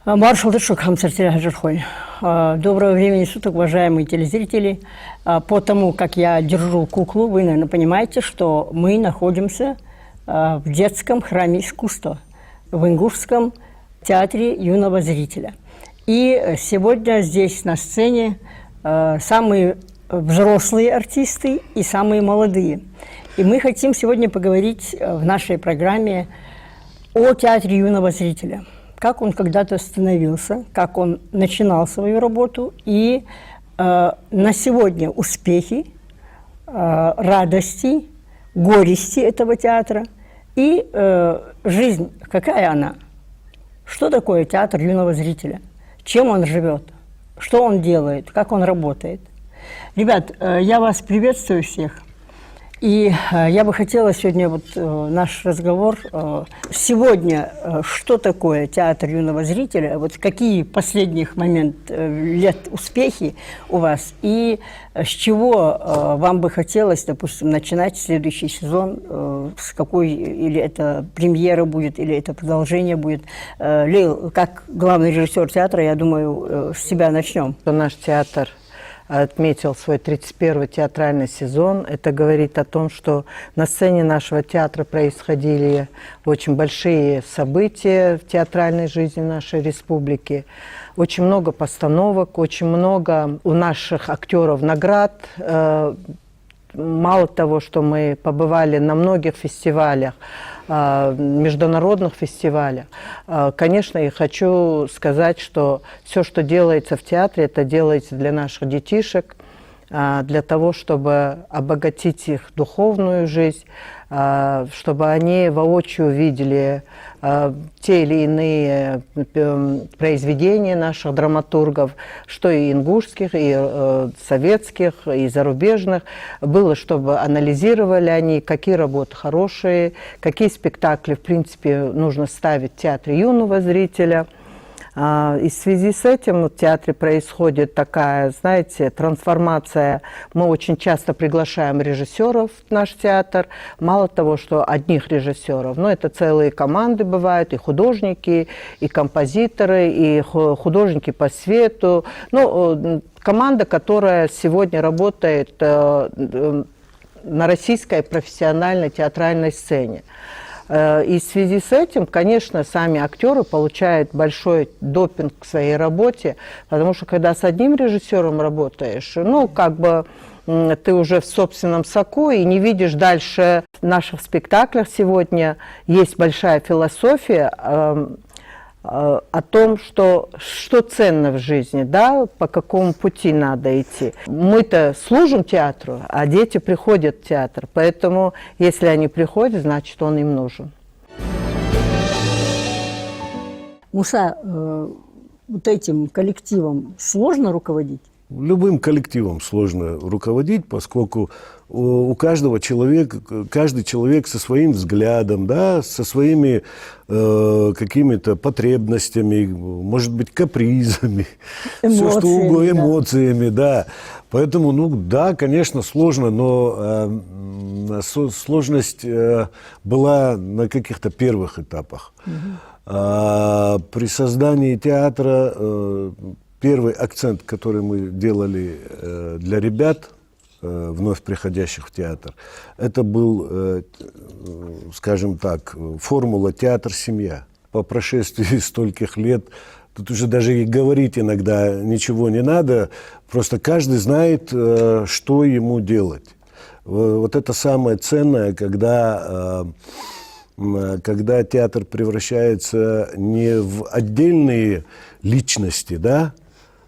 Маршал Дышук, Хамсартиля Хаджирхой. Доброго времени суток, уважаемые телезрители. По тому, как я держу куклу, вы, наверное, понимаете, что мы находимся в детском храме искусства, в Ингушском театре юного зрителя. И сегодня здесь на сцене самые взрослые артисты и самые молодые. И мы хотим сегодня поговорить в нашей программе о театре юного зрителя. Как он когда-то становился, как он начинал свою работу, и на сегодня успехи, радости, горести этого театра и жизнь, какая она. Что такое театр юного зрителя? Чем он живет? Что он делает? Как он работает? Ребят, я вас приветствую всех. И я бы хотела сегодня, наш разговор, сегодня, что такое театр юного зрителя, какие последних лет успехи у вас, и с чего вам бы хотелось, допустим, начинать следующий сезон, с какой, или это премьера будет, или это продолжение будет. Лил, как главный режиссер театра, я думаю, с себя начнем. Наш театр отметил свой 31-й театральный сезон. Это говорит о том, что на сцене нашего театра происходили очень большие события в театральной жизни нашей республики. Очень много постановок, очень много у наших актеров наград. Мало того, что мы побывали на многих фестивалях, международных фестивалях, конечно, я хочу сказать, что все, что делается в театре, это делается для наших детишек, для того, чтобы обогатить их духовную жизнь, чтобы они воочию видели те или иные произведения наших драматургов, что и ингушских, и советских, и зарубежных, было, чтобы анализировали они, какие работы хорошие, какие спектакли, в принципе, нужно ставить в театре юного зрителя. И в связи с этим в театре происходит такая, знаете, трансформация. Мы очень часто приглашаем режиссеров в наш театр. Мало того, что одних режиссеров, но это целые команды бывают, и художники, и композиторы, и художники по свету. Ну, команда, которая сегодня работает на российской профессиональной театральной сцене. И в связи с этим, конечно, сами актеры получают большой допинг к своей работе, потому что когда с одним режиссером работаешь, ты уже в собственном соку и не видишь дальше. В наших спектаклях сегодня есть большая философия о том, что ценно в жизни, да, по какому пути надо идти. Мы-то служим театру, а дети приходят в театр, поэтому если они приходят, значит, он им нужен. Муса, этим коллективом сложно руководить? Любым коллективом сложно руководить, поскольку у каждого человека, каждый человек со своим взглядом, да, со своими какими-то потребностями, может быть, капризами, эмоциями, да. Поэтому, да, конечно, сложно, но сложность была на каких-то первых этапах. При создании театра первый акцент, который мы делали для ребят, вновь приходящих в театр, это был, скажем так, формула «театр-семья». По прошествии стольких лет тут уже даже и говорить иногда ничего не надо, просто каждый знает, что ему делать. Вот это самое ценное, когда театр превращается не в отдельные личности, да,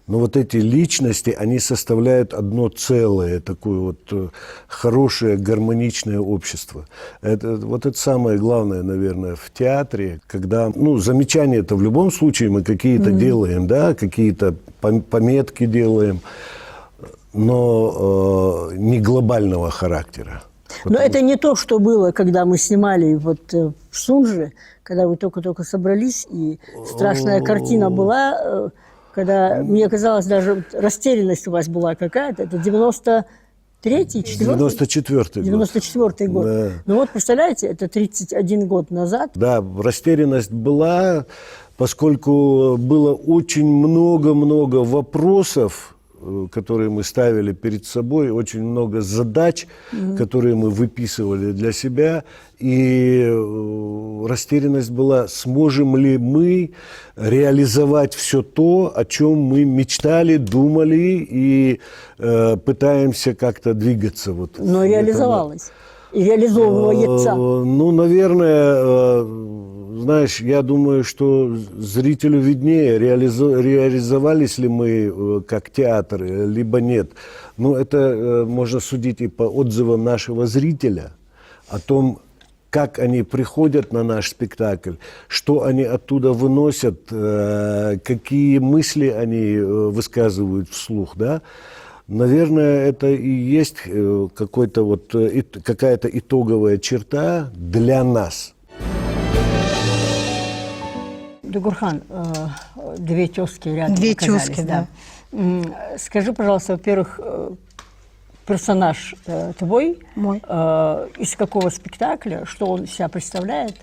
но вот эти личности, они составляют одно целое, такое хорошее, гармоничное общество. Это самое главное, наверное, в театре, когда, замечания-то в любом случае мы какие-то делаем, да, какие-то пометки делаем, но не глобального характера. Но это не то, что было, когда мы снимали в Сунже, когда вы только-только собрались, и страшная картина была, когда, мне казалось, даже растерянность у вас была какая-то. Это 93-й, 94-й год. 94-й год. Да. Ну представляете, это 31 год назад. Да, растерянность была, поскольку было очень много-много вопросов, которые мы ставили перед собой, очень много задач, которые мы выписывали для себя, и растерянность была, сможем ли мы реализовать все то, о чем мы мечтали, думали и пытаемся как-то двигаться. Вот Но реализовалось. И реализовывается. Ну, наверное, знаешь, я думаю, что зрителю виднее, реализовались ли мы как театр, либо нет. Но это можно судить и по отзывам нашего зрителя о том, как они приходят на наш спектакль, что они оттуда выносят, какие мысли они высказывают вслух, да. Наверное, это и есть какая-то итоговая черта для нас. Дугурхан, две тезки рядом Две оказались, тезки, да. Скажи, пожалуйста, во-первых, персонаж твой, Мой. Из какого спектакля, что он из себя представляет,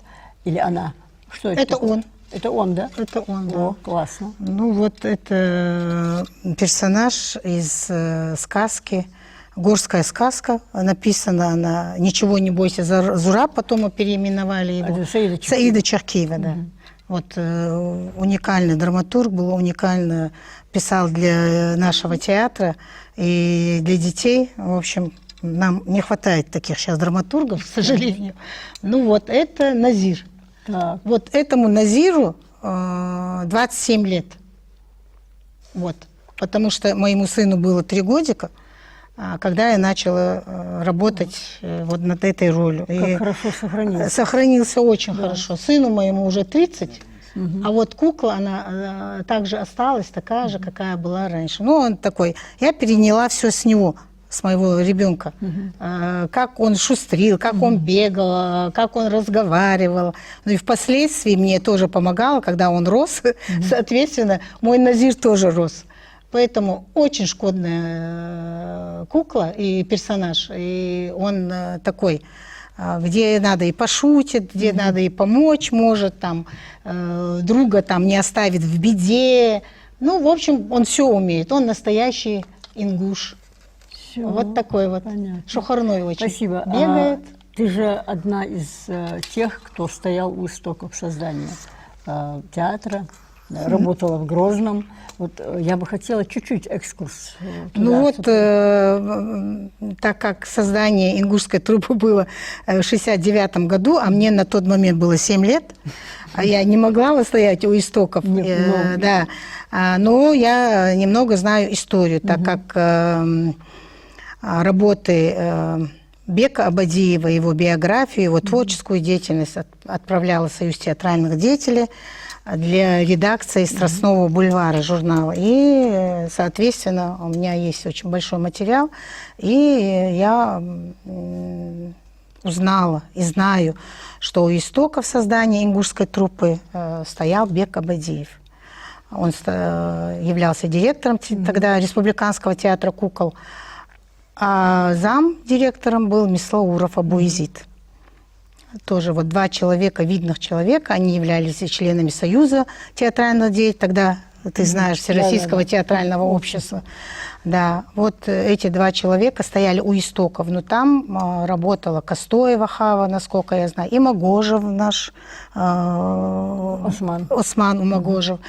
или она? Что это? Это такое? он. Это он, да? Это он, да. О, классно. Ну вот это персонаж из сказки, горская сказка, написана она «Ничего не бойся, Зураб», потом мы переименовали его. Это Саида Чаркиева. Саида Чаркиева, да. Вот уникальный драматург был, уникально писал для нашего театра и для детей. В общем, нам не хватает таких сейчас драматургов, к сожалению. Ну вот, это Назир. Так. Вот этому Назиру 27 лет. Вот. Потому что моему сыну было 3 годика, когда я начала работать вот над этой ролью. Как хорошо сохранился. Сохранился очень хорошо. Сыну моему уже 30, а вот кукла, она также осталась такая же, какая была раньше. Ну, он такой. Я переняла все с него, с моего ребенка. Как он шустрил, как он бегал, как он разговаривал. Ну и впоследствии мне тоже помогало, когда он рос. Соответственно, мой Назир тоже рос. Поэтому очень шкодная кукла и персонаж. И он такой, где надо и пошутит, где надо и помочь может, там, друга там не оставит в беде. Ну, в общем, он все умеет. Он настоящий ингуш. Всё, Вот такой вот. понятно. Шухарной очень. Спасибо. Бегает. Ты же одна из тех, кто стоял у истоков создания театра, работала в Грозном. Вот я бы хотела чуть-чуть экскурс туда. Ну вот, так как создание ингушской труппы было в 69 году, а мне на тот момент было 7 лет, а я не могла стоять у истоков, да, но я немного знаю историю, так как работы Бека Абадиева, его биографию, его творческую деятельность отправляла Союз театральных деятелей для редакции «Страстного бульвара» журнала. И, соответственно, у меня есть очень большой материал, и я узнала и знаю, что у истоков создания ингушской труппы стоял Бек Абадиев. Он являлся директором тогда Республиканского театра кукол, а зам-директором был Мислауров Абуизид. Тоже вот 2 человека, видных человека, они являлись и членами Союза театрального деятелей, тогда, ты знаешь, Всероссийского театрального общества. Да, вот эти 2 человека стояли у истоков, но там работала Костоева Хава, насколько я знаю, и Магожев наш, Осман Магожев.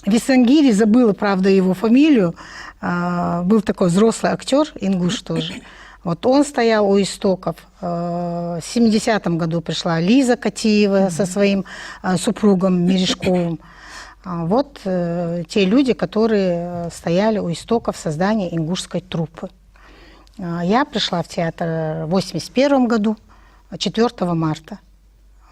Висангири, забыла, правда, его фамилию, был такой взрослый актер, ингуш тоже. Вот он стоял у истоков. В 70-м году пришла Лиза Катиева со своим супругом Мережковым. Вот те люди, которые стояли у истоков создания ингушской труппы. Я пришла в театр в 81 году, 4 марта.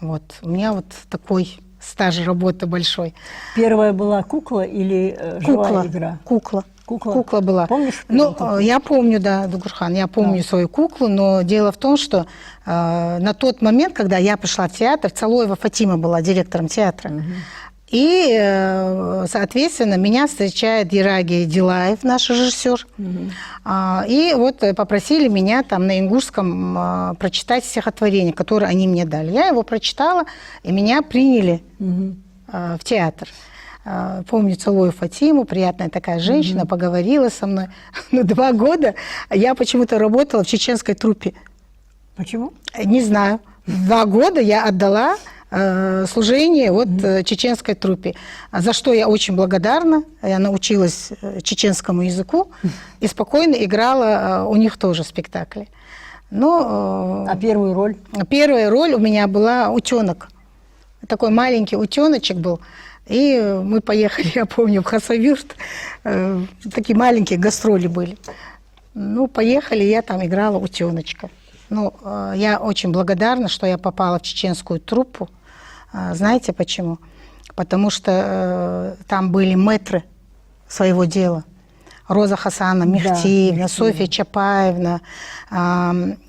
Вот. У меня вот такой стаж работы большой. Первая была кукла или живая игра? Кукла. Кукла была. Помнишь? Ну, я помню, да, Дугурхан, я помню свою куклу, но дело в том, что на тот момент, когда я пришла в театр, Цалоева Фатима была директором театра, И, соответственно, меня встречает Ераги Дилаев, наш режиссер. И вот попросили меня там на ингушском прочитать стихотворение, которое они мне дали. Я его прочитала, и меня приняли в театр. Помню, целую Фатиму, приятная такая женщина, поговорила со мной. Но 2 года я почему-то работала в чеченской труппе. Почему? Не знаю. 2 года я отдала служение вот чеченской труппе, за что я очень благодарна. Я научилась чеченскому языку и спокойно играла у них тоже спектакли. Но, А первую роль? Первая роль у меня была утенок. Такой маленький утеночек был. И мы поехали, я помню, в Хасавюрт. Такие маленькие гастроли были. Ну, поехали, я там играла утеночка. Ну, я очень благодарна, что я попала в чеченскую труппу. Знаете почему? Потому что там были мэтры своего дела. Роза Хасановна Мехтиевна, Софья Чапаевна,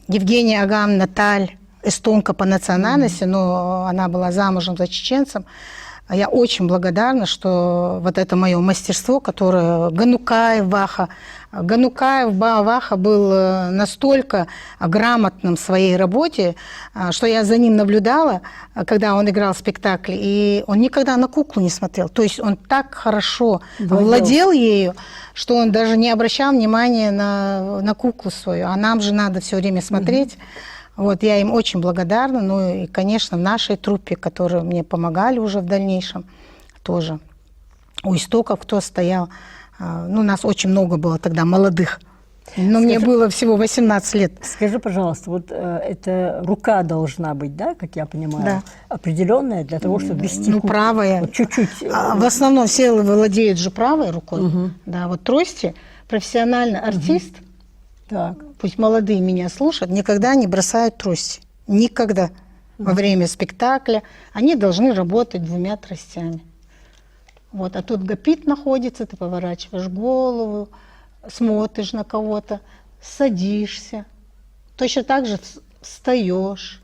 Евгения Агамовна Таль, эстонка по национальности, но она была замужем за чеченцем. Я очень благодарна, что вот это мое мастерство, которое Ганукаев Ваха был настолько грамотным в своей работе, что я за ним наблюдала, когда он играл в спектакле, и он никогда на куклу не смотрел. То есть он так хорошо владел ею, что он даже не обращал внимания на куклу свою. А нам же надо все время смотреть. Вот, я им очень благодарна. Ну и, конечно, в нашей труппе, которые мне помогали уже в дальнейшем, тоже. У истоков кто стоял. Ну, нас очень много было тогда молодых. Но мне было всего 18 лет. Скажи, пожалуйста, вот эта рука должна быть, да, как я понимаю, да, определенная для того, чтобы вести куклу? правая. Вот чуть-чуть. В основном все владеют же правой рукой. Да, вот трости. Профессиональный артист, так. Пусть молодые меня слушают, никогда не бросают трости. Никогда. Во время спектакля они должны работать 2 тростями. Вот, а тут гапит находится, ты поворачиваешь голову, смотришь на кого-то, садишься. Точно так же встаешь,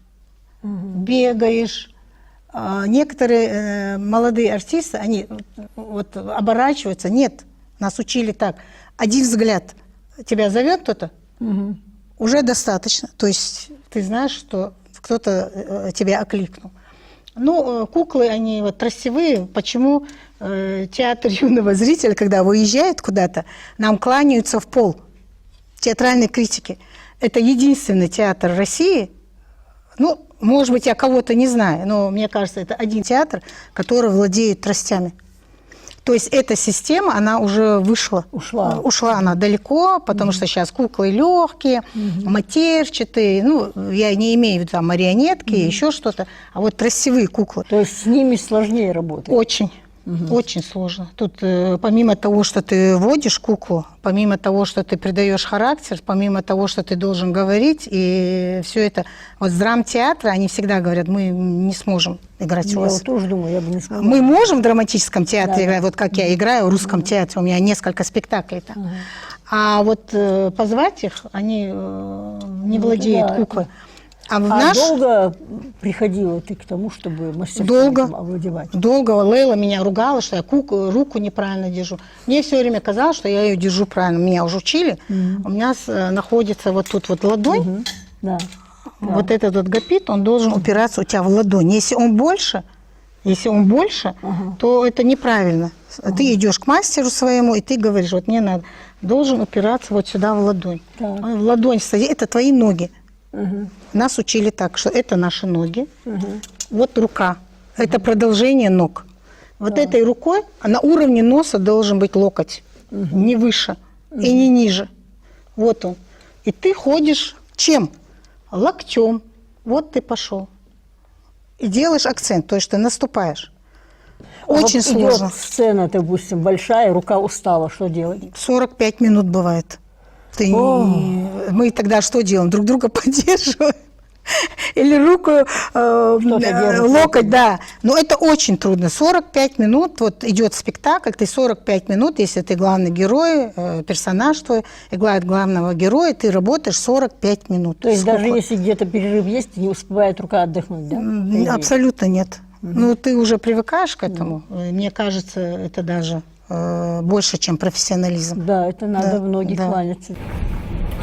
бегаешь. Некоторые молодые артисты, они вот оборачиваются. Нет, нас учили так. Один взгляд. Тебя зовет кто-то, уже достаточно. То есть ты знаешь, что кто-то тебя окликнул. Ну, куклы, они вот тростевые. Почему театр юного зрителя, когда выезжает куда-то, нам кланяются в пол? Театральной критики. Это единственный театр России. Ну, может быть, я кого-то не знаю, но мне кажется, это один театр, который владеет тростями. То есть эта система, она уже вышла. Ушла она далеко, потому что сейчас куклы легкие, матерчатые. Ну, я не имею в виду там марионетки, еще что-то. А вот тростевые куклы. То есть с ними сложнее работать? Очень. Очень сложно. Тут помимо того, что ты водишь куклу, помимо того, что ты придаешь характер, помимо того, что ты должен говорить, и все это. Вот с драмтеатра они всегда говорят, мы не сможем играть у вас. Я вот тоже думаю, я бы не сказала. Мы можем в драматическом театре играть, вот как я играю в русском театре, у меня несколько спектаклей там. А вот позвать их, они не владеют куклой. А долго приходила ты к тому, чтобы мастерством овладевать? Долго. Лейла меня ругала, что я руку неправильно держу. Мне все время казалось, что я ее держу правильно. Меня уже учили. У меня находится вот тут вот ладонь. Вот этот вот гапит, он должен упираться у тебя в ладонь. Если он больше, то это неправильно. Ты идешь к мастеру своему, и ты говоришь, вот мне надо, должен упираться вот сюда в ладонь. В ладонь стоит, это твои ноги. Нас учили так, что это наши ноги, вот рука, это продолжение ног. Вот этой рукой на уровне носа должен быть локоть, не выше и не ниже. Вот он. И ты ходишь чем? Локтем. Вот ты пошел. И делаешь акцент, то есть ты наступаешь. Очень сложно. Идет сцена, допустим, большая, рука устала, что делать? 45 минут бывает. Мы тогда что делаем? Друг друга поддерживаем. Или руку, локоть, да. Но это очень трудно. 45 минут, вот идет спектакль, ты 45 минут, если ты главный герой, персонаж твой, играет главного героя, ты работаешь 45 минут. То есть даже если где-то перерыв есть, не успевает рука отдохнуть, да? Абсолютно нет. Ну, ты уже привыкаешь к этому. Мне кажется, это даже больше, чем профессионализм. Да, это надо Да, в ноги да. кланяться.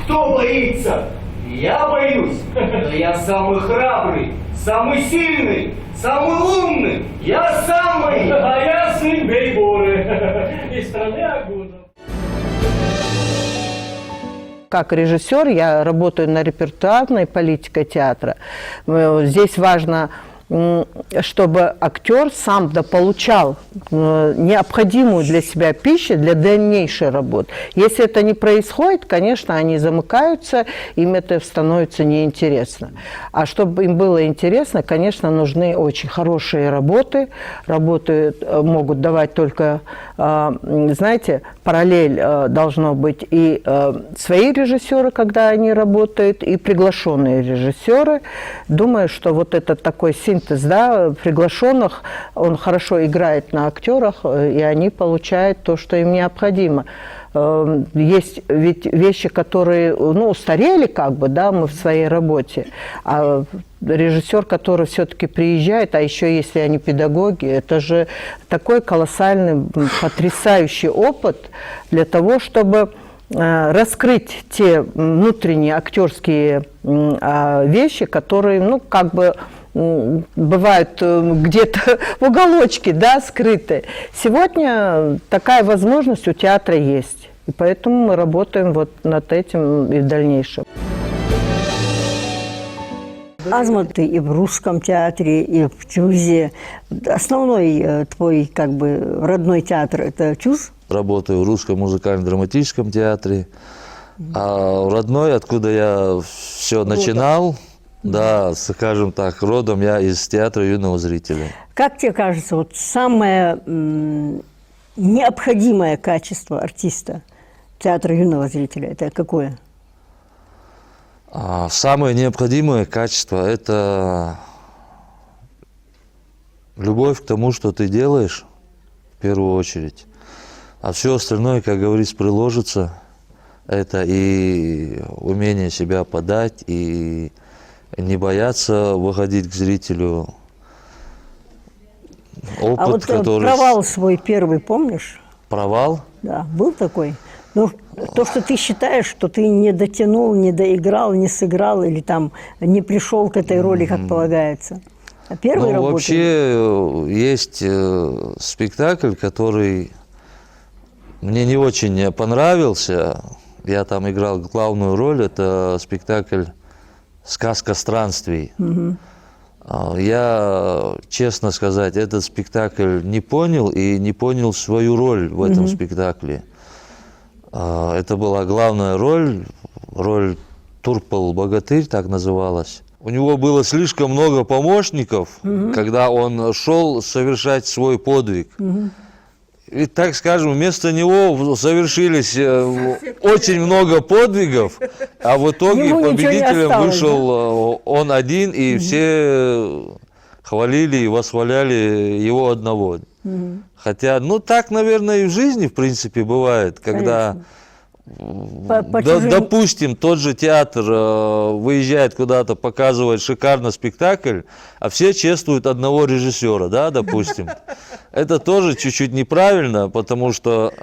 Кто боится? Я боюсь. Но я самый храбрый, самый сильный, самый умный. Я самый. А я сын Бейборы из страны Агунов. Как режиссер я работаю на репертуарной политике театра. Здесь важно, чтобы актер сам дополучал необходимую для себя пищу для дальнейшей работы. Если это не происходит, конечно, они замыкаются, им это становится неинтересно. А чтобы им было интересно, конечно, нужны очень хорошие работы. Работы могут давать только, знаете, параллель должно быть и свои режиссеры, когда они работают, и приглашенные режиссеры. Думаю, что вот этот такой синтез, да, приглашенных, он хорошо играет на актерах, и они получают то, что им необходимо. Есть ведь вещи, которые, ну, устарели как бы, да, мы в своей работе, а режиссер, который все-таки приезжает, а еще если они педагоги, это же такой колоссальный, потрясающий опыт для того, чтобы раскрыть те внутренние актерские вещи, которые, ну, как бы бывают где-то в уголочке, да, скрыты. Сегодня такая возможность у театра есть. И поэтому мы работаем вот над этим и в дальнейшем. Азмат, ты и в русском театре, и в ЧУЗе. Основной твой, как бы, родной театр – это ЧУЗ? Работаю в Русском музыкально-драматическом театре. А родной, откуда я все начинал, да, скажем так, родом я из театра юного зрителя. Как тебе кажется, вот самое необходимое качество артиста театра юного зрителя – это какое? Самое необходимое качество – это любовь к тому, что ты делаешь, в первую очередь. А все остальное, как говорится, приложится. Это и умение себя подать, и не бояться выходить к зрителю. Опыт, А вот который... провал свой первый помнишь? Провал? Да, был такой. Ну, то, что ты считаешь, что ты не дотянул, не доиграл, не сыграл или там не пришел к этой роли, как полагается. А первый Ну, работы... вообще есть спектакль, который мне не очень понравился. Я там играл главную роль. Это спектакль «Сказка странствий». Я, честно сказать, этот спектакль не понял и не понял свою роль в этом спектакле. Это была главная роль Турпал-богатырь, так называлась. У него было слишком много помощников, когда он шел совершать свой подвиг. И, так скажем, вместо него совершились очень много подвигов, а в итоге Ему ничего не победителем осталось, вышел он один, и все хвалили и восхваляли его одного. Хотя, ну так, наверное, и в жизни, в принципе, бывает, когда... Допустим, тот же театр выезжает куда-то, показывает шикарно спектакль, а все чествуют одного режиссера, да, допустим. Это тоже чуть-чуть неправильно, потому что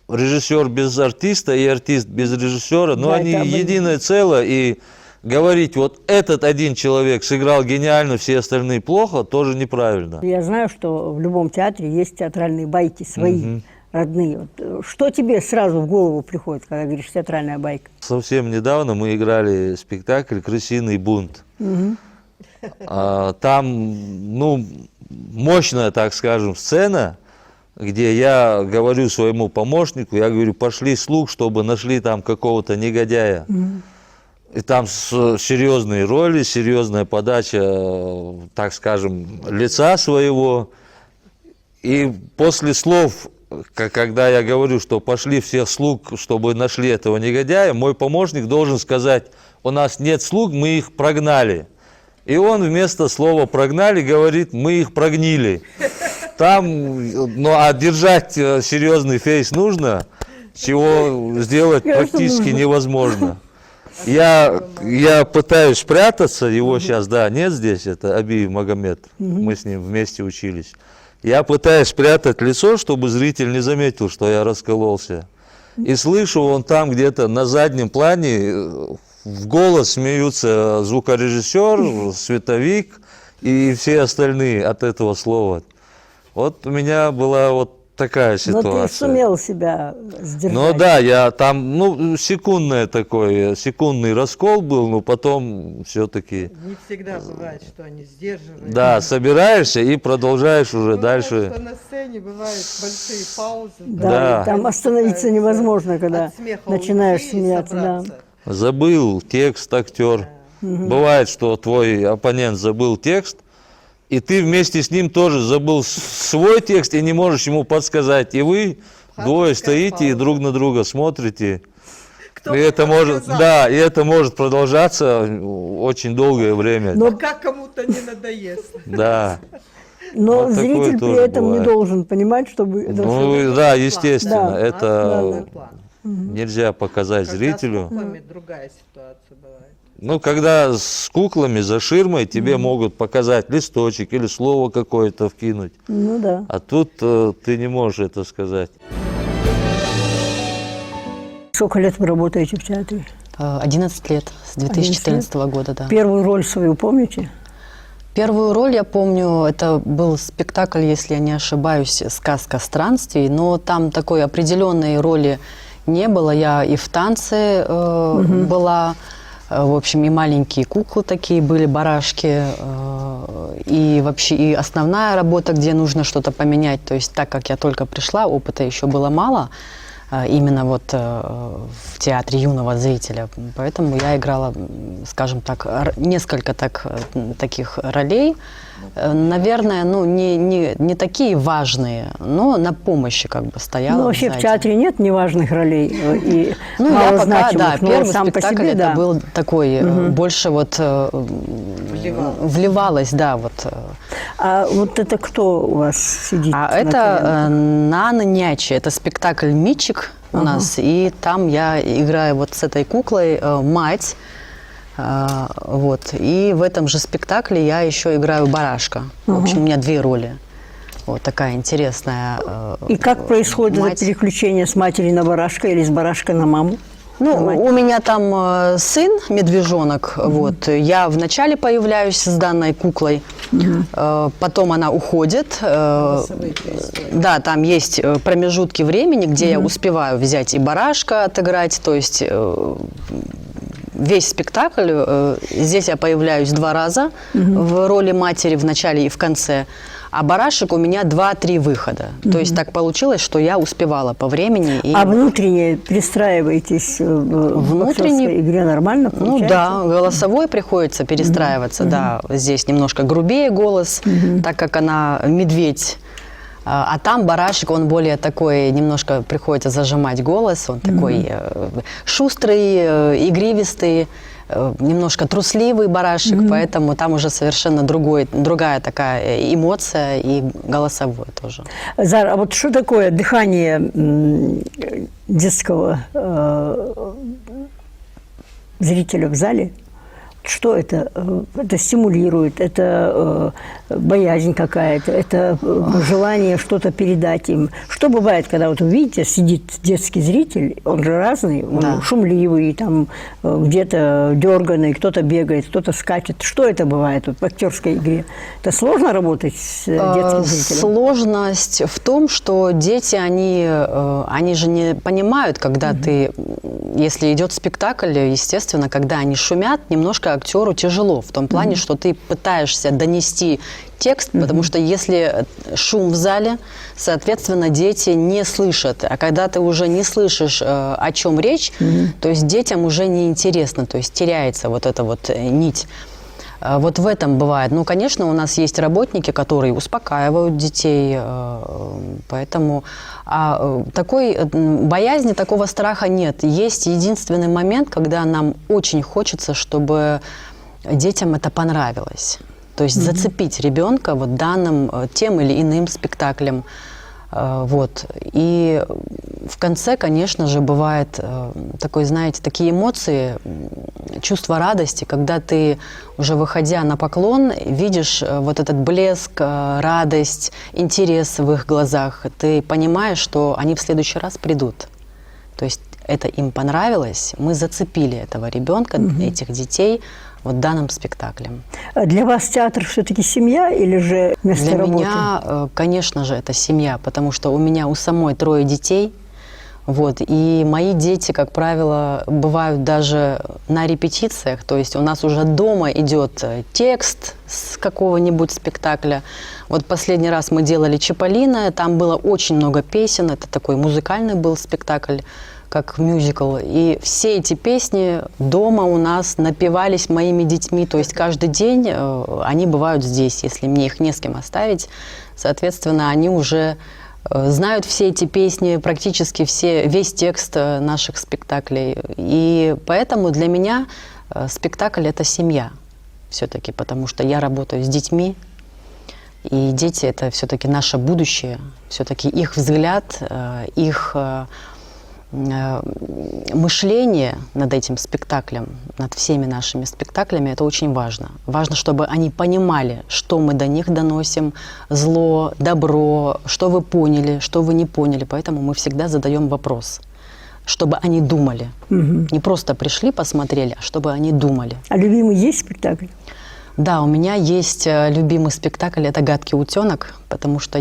режиссер без артиста и артист без режиссера, но они единое целое, и говорить, вот этот один человек сыграл гениально, все остальные плохо, тоже неправильно. Я знаю, что в любом театре есть театральные байки свои. Родные. Вот, что тебе сразу в голову приходит, когда говоришь театральная байка? Совсем недавно мы играли спектакль «Крысиный бунт». Там, ну, мощная, так скажем, сцена, где я говорю своему помощнику, я говорю, пошли слуг, чтобы нашли там какого-то негодяя. И там серьезные роли, серьезная подача, так скажем, лица своего. И после слов, когда я говорю, что пошли всех слуг, чтобы нашли этого негодяя, мой помощник должен сказать, у нас нет слуг, мы их прогнали. И он вместо слова «прогнали» говорит, мы их прогнили. Там, ну а держать серьезный фейс нужно, чего сделать практически невозможно. Я пытаюсь спрятаться, его сейчас, да, нет здесь, это Абиев Магомед, мы с ним вместе учились. Я пытаюсь спрятать лицо, чтобы зритель не заметил, что я раскололся. И слышу, он там где-то на заднем плане в голос смеются звукорежиссер, световик и все остальные от этого слова. Вот у меня была вот такая ситуация. Но ты сумел себя сдержать. Ну да, я там, секундный раскол был, но потом все-таки... Не всегда бывает, что они сдерживают. Да, собираешься и продолжаешь уже дальше. Что на сцене бывают большие паузы. Да, там остановиться невозможно, когда начинаешь смеяться. Да. Забыл текст актер. Бывает, что твой оппонент забыл текст, и ты вместе с ним тоже забыл свой текст и не можешь ему подсказать. И вы двое стоите и друг на друга смотрите. И это может продолжаться очень долгое время. Но как кому-то не надоест. Да. Но Вот зритель такое при тоже этом бывает. не должен понимать, чтобы... Ну да, естественно, Да. это нельзя показать зрителю. Другая ситуация бывает. Ну, когда с куклами за ширмой тебе могут показать листочек или слово какое-то вкинуть. Ну да. А тут ты не можешь это сказать. Сколько лет вы работаете в театре? 11 лет, с 2014 года, да. Первую роль свою помните? Первую роль я помню, это был спектакль, если я не ошибаюсь, «Сказка странствий», но там такой определенной роли не было. Я и в танце была, в общем, и маленькие куклы такие были, барашки, и вообще и основная работа, где нужно что-то поменять. То есть так как я только пришла, опыта еще было мало, именно вот в театре юного зрителя. Поэтому я играла, скажем так, несколько таких ролей. Наверное, ну, не такие важные, но на помощи как бы стояла. Ну, вообще в театре нет неважных ролей и ну, я пока, малозначимых, да, но первый сам по спектакль себе, это да. был такой, больше вот вливалась, да, вот. А вот это кто у вас сидит? А на это коленках? «Нана Нячи», это спектакль «Мичик» у нас, и там я играю вот с этой куклой мать, вот, и в этом же спектакле я еще играю барашка. В общем, у меня две роли. Вот такая интересная И как происходит мать. это переключение с матери на барашка или с барашка на маму? Ну, у меня там сын, медвежонок, вот, я вначале появляюсь с данной куклой, потом она уходит, да, там есть промежутки времени, где я успеваю взять и барашка отыграть, то есть весь спектакль, здесь я появляюсь 2 раза в роли матери в начале и в конце. А барашек у меня 2-3 выхода. То есть так получилось, что я успевала по времени. И... А внутренне перестраиваетесь в актерской игре нормально? Ну Получается? да, голосовой приходится перестраиваться, да. Здесь немножко грубее голос, так как она медведь. А там барашек, он более такой, немножко приходится зажимать голос, он такой шустрый, игривистый, немножко трусливый барашек, поэтому там уже совершенно другая такая эмоция и голосовое тоже. Зара, а вот что такое дыхание детского зрителя в зале? Что это? Это стимулирует, это боязнь какая-то, это желание что-то передать им. Что бывает, когда вот вы видите, сидит детский зритель, он же разный, он шумливый, там где-то дерганый, кто-то бегает, кто-то скачет. Что это бывает вот, в актерской игре? Это сложно работать с детским зрителем? Сложность в том, что дети, они же не понимают, когда ты, если идет спектакль, естественно, когда они шумят, немножко актеру тяжело в том плане, что ты пытаешься донести текст, потому что если шум в зале, соответственно, дети не слышат. А когда ты уже не слышишь, о чем речь, то есть детям уже неинтересно, то есть теряется вот эта вот нить. Вот в этом бывает. Ну, конечно, у нас есть работники, которые успокаивают детей, поэтому такой боязни, такого страха нет. Есть единственный момент, когда нам очень хочется, чтобы детям это понравилось. То есть зацепить ребенка вот данным тем или иным спектаклем. Вот. И в конце, конечно же, бывает такой, знаете, такие эмоции, чувство радости, когда ты, уже выходя на поклон, видишь вот этот блеск, радость, интерес в их глазах. Ты понимаешь, что они в следующий раз придут. То есть это им понравилось, мы зацепили этого ребенка, этих детей вот данным спектаклем. А для вас театр все-таки семья или же место Для работы? меня, конечно же, это семья, потому что у меня у самой 3 детей. Вот, и мои дети, как правило, бывают даже на репетициях, то есть у нас уже дома идет текст с какого-нибудь спектакля. Вот последний раз мы делали «Чиполлино», там было очень много песен, это такой музыкальный был спектакль, как мюзикл. И все эти песни дома у нас напевались моими детьми, то есть каждый день они бывают здесь, если мне их не с кем оставить. Соответственно, они уже знают все эти песни, практически весь текст наших спектаклей. И поэтому для меня спектакль – это семья все-таки, потому что я работаю с детьми, и дети – это все-таки наше будущее, все-таки их взгляд, их мышление над этим спектаклем, над всеми нашими спектаклями, это очень важно. Важно, чтобы они понимали, что мы до них доносим, зло, добро, что вы поняли, что вы не поняли. Поэтому мы всегда задаем вопрос, чтобы они думали. Не просто пришли, посмотрели, а чтобы они думали. А любимый есть спектакль? Да, у меня есть любимый спектакль, это «Гадкий утенок», потому что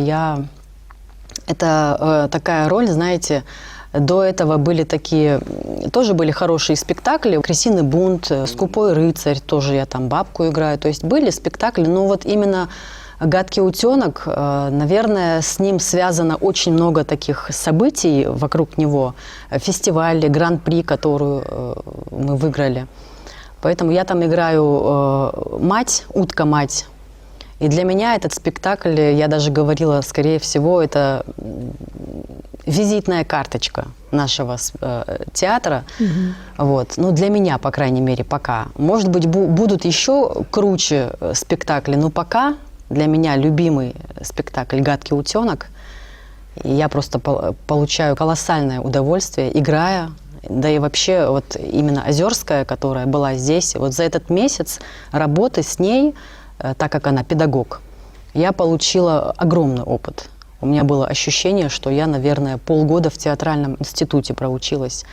это такая роль, знаете, до этого были тоже были хорошие спектакли. «Крысиный бунт», «Скупой рыцарь», тоже я там бабку играю. То есть были спектакли, но вот именно «Гадкий утенок», наверное, с ним связано очень много таких событий вокруг него. Фестиваль, гран-при, которую мы выиграли. Поэтому я там играю мать, утка-мать. И для меня этот спектакль, я даже говорила, скорее всего, это визитная карточка нашего театра. Вот. Ну, для меня, по крайней мере, пока. Может быть, будут еще круче спектакли, но пока для меня любимый спектакль «Гадкий утенок». И я просто получаю колоссальное удовольствие, играя. Да и вообще, вот именно Озерская, которая была здесь, вот за этот месяц работы с ней, так как она педагог, я получила огромный опыт. У меня было ощущение, что я, наверное, полгода в театральном институте проучилась.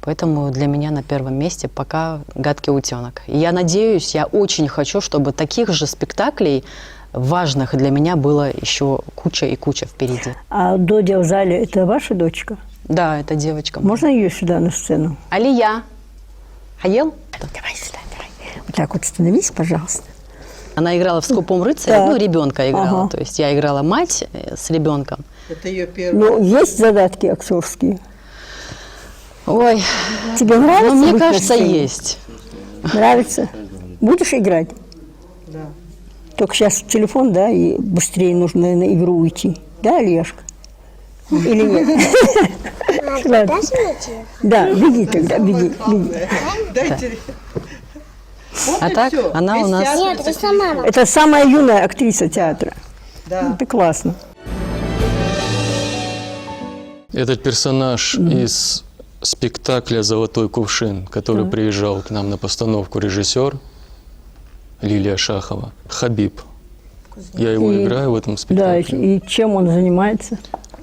Поэтому для меня на первом месте пока «Гадкий утенок». И я надеюсь, я очень хочу, чтобы таких же спектаклей важных для меня было еще куча и куча впереди. А Додя в зале – это ваша дочка? Да, это девочка. Можно ее сюда на сцену? Алия. Хаел? Давай сюда, давай. Вот так вот становись, пожалуйста. Она играла в «Скупом рыцаре», Так. ну, ребенка играла. Ага. То есть я играла мать с ребенком. Это ее первый. Ну, есть задатки актерские? Ой, Тебе нравится? ну, мне быть на кажется, сцене? есть. Нравится? Будешь играть? Да. Только сейчас телефон, да, и быстрее нужно на игру уйти. Да, Олежка? Или нет? Ладно. Да, беги тогда, беги. Дайте. А так, она у нас... Нет, это сама. Это самая юная актриса театра. Да. Это классно. Этот персонаж из спектакля «Золотой кувшин», который приезжал к нам на постановку режиссер Лилия Шахова, Хабиб. Я его играю в этом Да, спектакле. и чем он занимается?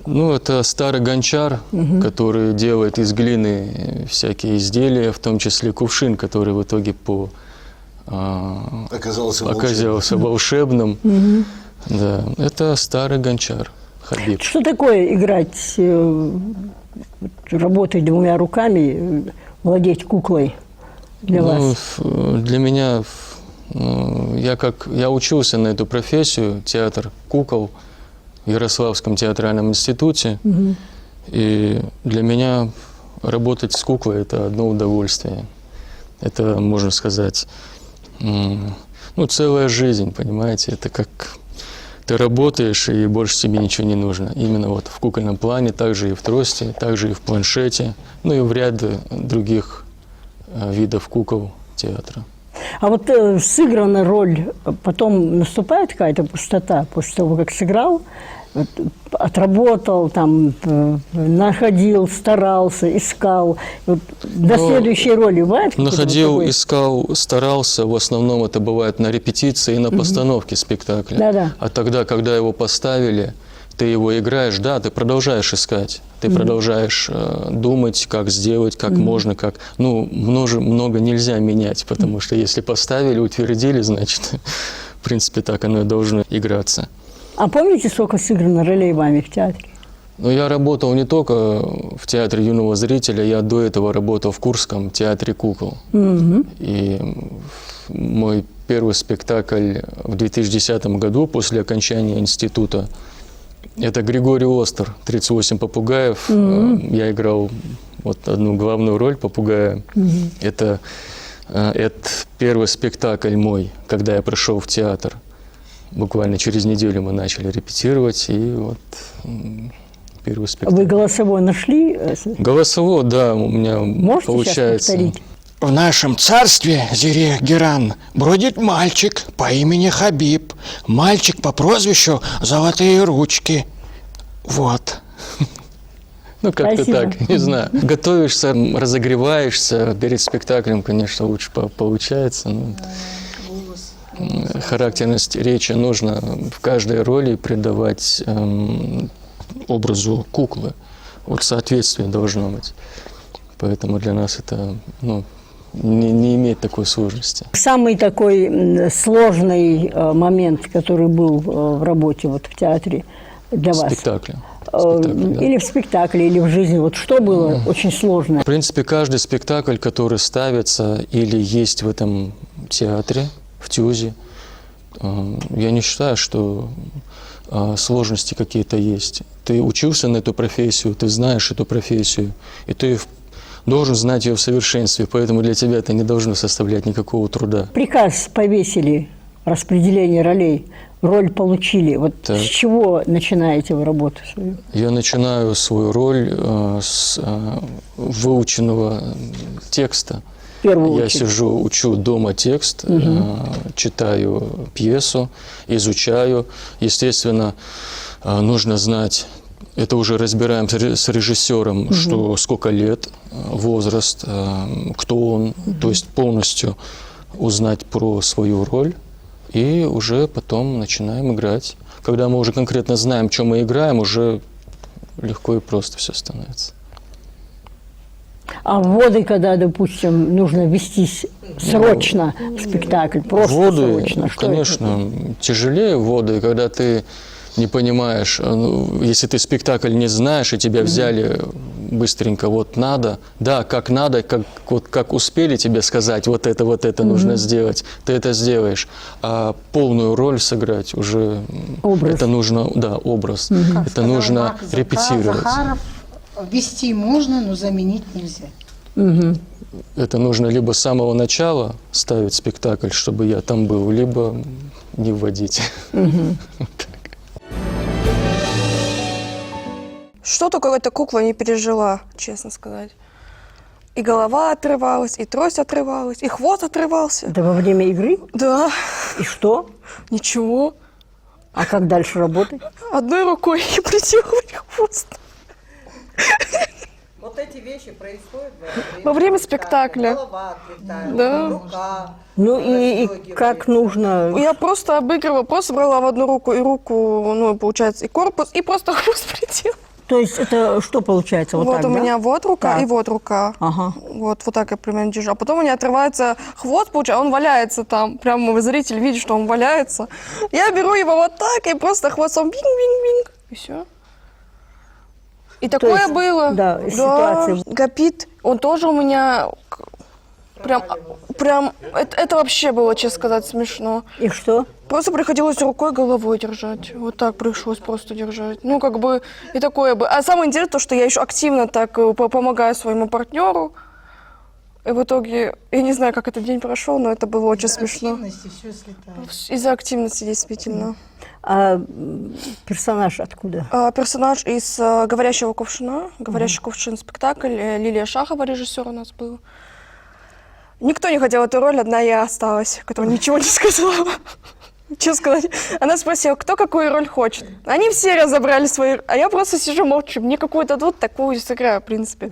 Ну, это старый гончар, который делает из глины всякие изделия, в том числе кувшин, который в итоге оказался волшебным. Да, это старый гончар, Хабиб. Что такое играть, работать двумя руками, владеть куклой для вас? Для меня, я учился на эту профессию, театр кукол в Ярославском театральном институте. И для меня работать с куклой – это одно удовольствие. Это, можно сказать, целая жизнь, понимаете? Это как ты работаешь, и больше тебе ничего не нужно. Именно вот в кукольном плане, также и в трости, также и в планшете, ну и в ряд других видов кукол театра. А вот сыграна роль, потом наступает какая-то пустота после того, как сыграл, вот, отработал, там, находил, старался, искал. Вот, до следующей роли бывает? Находил, вот искал, старался. В основном это бывает на репетиции и на постановке спектакля. Да-да. А тогда, когда его поставили, ты его играешь, да, ты продолжаешь искать. Ты продолжаешь думать, как сделать, как можно, как... Ну, много нельзя менять, потому что если поставили, утвердили, значит, в принципе, так оно и должно играться. А помните, сколько сыграно ролей вами в театре? Ну, я работал не только в театре юного зрителя, я до этого работал в Курском театре кукол. И мой первый спектакль в 2010 году, после окончания института, это Григорий Остер, 38 попугаев. Я играл вот одну главную роль попугая. Это первый спектакль мой, когда я пришел в театр. Буквально через неделю мы начали репетировать, и вот первый спектакль. Вы голосовой нашли? Голосово, да, у меня Можете получается. сейчас повторить? В нашем царстве, Зире-Геран, бродит мальчик по имени Хабиб. Мальчик по прозвищу «Золотые ручки». Вот. Ну, как-то Спасибо. так, не знаю. Готовишься, разогреваешься, перед спектаклем, конечно, лучше получается. Но характерность речи нужно в каждой роли придавать образу куклы. Вот соответствие должно быть. Поэтому для нас это не имеет такой сложности. Самый такой сложный момент, который был в работе вот в театре для вас? Спектакль. Или в спектакле, или в жизни. Вот что было очень сложно? В принципе, каждый спектакль, который ставится или есть в этом театре, в ТЮЗе, я не считаю, что сложности какие-то есть. Ты учился на эту профессию, ты знаешь эту профессию, и ты должен знать ее в совершенстве, поэтому для тебя это не должно составлять никакого труда. Приказ повесили, распределение ролей, роль получили. Вот Так. с чего начинаете вы работу свою? Я начинаю свою роль с выученного текста. В первую Я очередь. сижу, учу дома текст, читаю пьесу, изучаю. Естественно, нужно знать, это уже разбираем с режиссером, что сколько лет, возраст, кто он, то есть полностью узнать про свою роль, и уже потом начинаем играть. Когда мы уже конкретно знаем, что мы играем, уже легко и просто все становится. А вводы, когда, допустим, нужно вестись срочно в спектакль, просто Вводы, срочно, что конечно, тяжелее вводы, когда ты не понимаешь, если ты спектакль не знаешь, и тебя взяли быстренько, вот надо, да, как надо, как успели тебе сказать, вот это нужно сделать, ты это сделаешь, а полную роль сыграть уже, Образ. это нужно, да, образ, это нужно репетировать. Захаров, ввести можно, но заменить нельзя. Это нужно либо с самого начала ставить спектакль, чтобы я там был, либо не вводить. Что такое эта кукла не пережила, честно сказать. И голова отрывалась, и трость отрывалась, и хвост отрывался. Это во время игры? Да, И что? ничего. А как дальше работать? Одной рукой не приделывать хвост. Вот эти вещи происходят Во время спектакля. Голова отлетает, Да. рука. Ну и как нужно? Я просто обыгрывала, просто брала в одну руку и руку, ну, получается, и корпус, и просто хвост приделала. То есть это что получается? Вот, Вот так, у да? меня вот рука Так. и вот рука. Ага. Вот так я примерно держу. А потом у меня отрывается хвост, получается, он валяется там. Прямо зритель видит, что он валяется. Я беру его вот так и просто хвостом бинг-бинг-бинг. И все. И такое есть, было. да, ситуация. Гапит, он тоже у меня прям это вообще было, честно сказать, смешно. И что? Просто приходилось рукой, головой держать. Вот так пришлось просто держать. Ну, как бы, и такое бы. А самое интересное, то, что я еще активно так помогаю своему партнеру. И в итоге, я не знаю, как этот день прошел, но это было очень смешно. Активности все слетает. Из-за активности, действительно. А персонаж откуда? Персонаж из «Говорящего кувшина». «Говорящий кувшин» спектакль. Лилия Шахова, режиссер у нас был. Никто не хотел эту роль, одна я осталась, которая ничего не сказала. Что сказать? Она спросила, кто какую роль хочет. Они все разобрали свои, а я просто сижу молча. Мне какую-то дадут, такую сыграю, в принципе.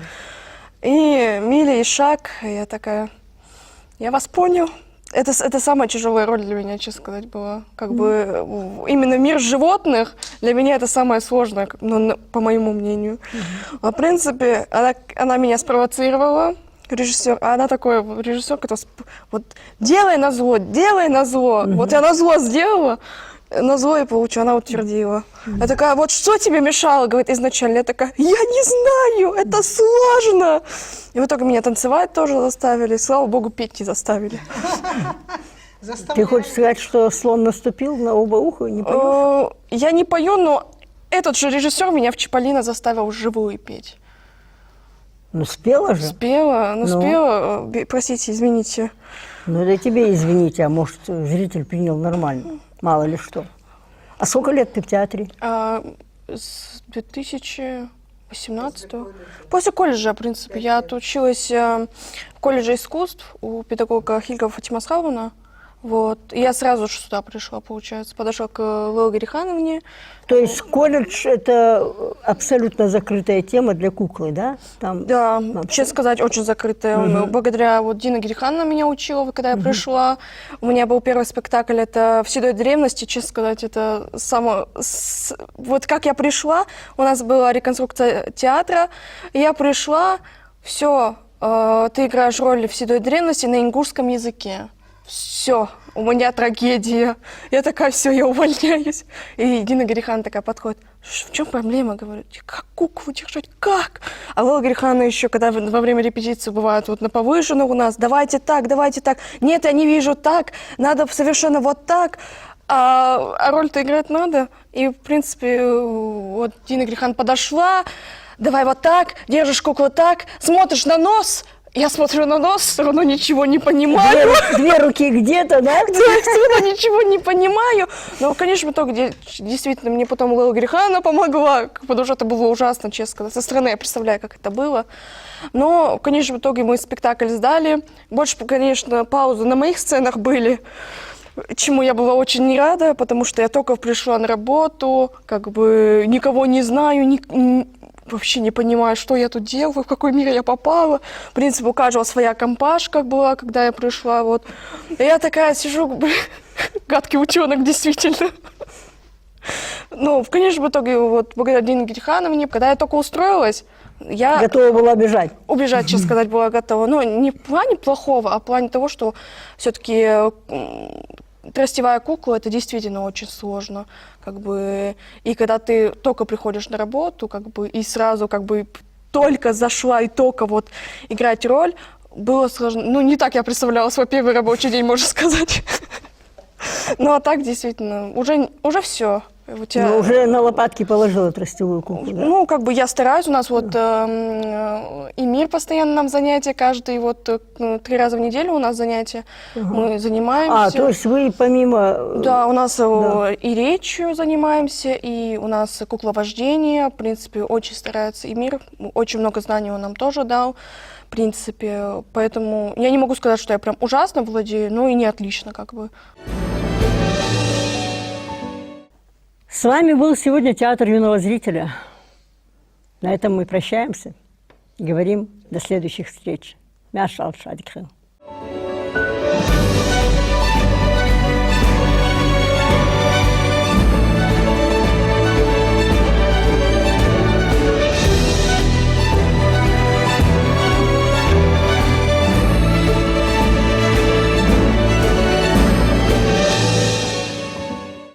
И Миля и Шаг, я такая, я вас понял. Это самая тяжелая роль для меня, честно сказать, была. Как бы именно мир животных для меня это самое сложное, ну, по моему мнению. А, в принципе, она меня спровоцировала, режиссер, а она такой режиссер, который вот делай назло. Вот я назло сделала, назло и получу, она утвердила. Я такая, вот что тебе мешало, говорит, изначально. Я такая, я не знаю, это сложно. И в итоге меня танцевать тоже заставили, слава богу, петь не заставили. Ты хочешь сказать, что слон наступил на оба уха и не поешь? Я не пою, но этот же режиссер меня в Чиполлино заставил вживую петь. Ну, спела же. Спела, Ну. спела, простите, извините. Ну, да тебе извините, а может, зритель принял нормально, мало ли что. А сколько лет ты в театре? С 2018 После колледжа, в принципе. Я отучилась в колледже искусств у педагога Хильга Фатимасхаловна. Вот. И я сразу же сюда пришла, получается. Подошла к Леле Гарихановне. То есть колледж – это абсолютно закрытая тема для куклы, да? Там Да, вообще- честно сказать, очень закрытая. Благодаря вот Дина Гарихановна меня учила, когда я пришла. У меня был первый спектакль, это «В седой древности», честно сказать, это вот как я пришла, у нас была реконструкция театра, и я пришла, все, ты играешь роль в седой древности на ингушском языке. Все, у меня трагедия. Я такая, все, я увольняюсь. И Дина Гарихановна такая подходит. В чем проблема? Говорю, как куклу держать? Как? А Лела Гарихановна еще, когда во время репетиции бывает вот на повышенных у нас, давайте так, давайте так. Нет, я не вижу так, надо совершенно вот так. А роль-то играть надо. И, в принципе, вот Дина Гарихановна подошла, давай вот так, держишь куклу так, смотришь на нос. Я смотрю на нос, все равно ничего не понимаю. Две руки где-то, да? Да, все равно ничего не понимаю. Но, конечно, в итоге, действительно, мне потом Лела Гарихановна помогла, потому что это было ужасно, честно сказать. Со стороны я представляю, как это было. Но, конечно, в итоге мы спектакль сдали. Больше, конечно, паузы на моих сценах были, чему я была очень не рада, потому что я только пришла на работу, как бы никого не знаю, вообще не понимаю, что я тут делаю, в какой мир я попала. В принципе, у каждого своя компашка была, когда я пришла. Вот. И я такая сижу, гадкий утенок, действительно. Ну, в конечном итоге, вот, благодаря Дине Гарихановне, когда я только устроилась, я... Готова была бежать. Убежать, честно сказать, была готова. Но не в плане плохого, а в плане того, что все-таки тростевая кукла – это действительно очень сложно. Как бы, и когда ты только приходишь на работу, как бы, и сразу как бы только зашла и только вот играть роль, было сложно. Ну, не так я представляла свой первый рабочий день, можно сказать. Ну, а так, действительно, уже все. Но уже на лопатки положила тростевую куклу, да? Ну, как бы я стараюсь, у нас вот Эмир постоянно нам занятия, каждый вот 3 раза в неделю у нас занятия, мы занимаемся. А, то есть вы помимо... Да, у нас и речью занимаемся, и у нас кукловождение, в принципе, очень старается Эмир, очень много знаний он нам тоже дал, в принципе, поэтому я не могу сказать, что я прям ужасно владею, но и не отлично, как бы. С вами был сегодня театр юного зрителя. На этом мы прощаемся и говорим до следующих встреч. Мяша Алшадикхил.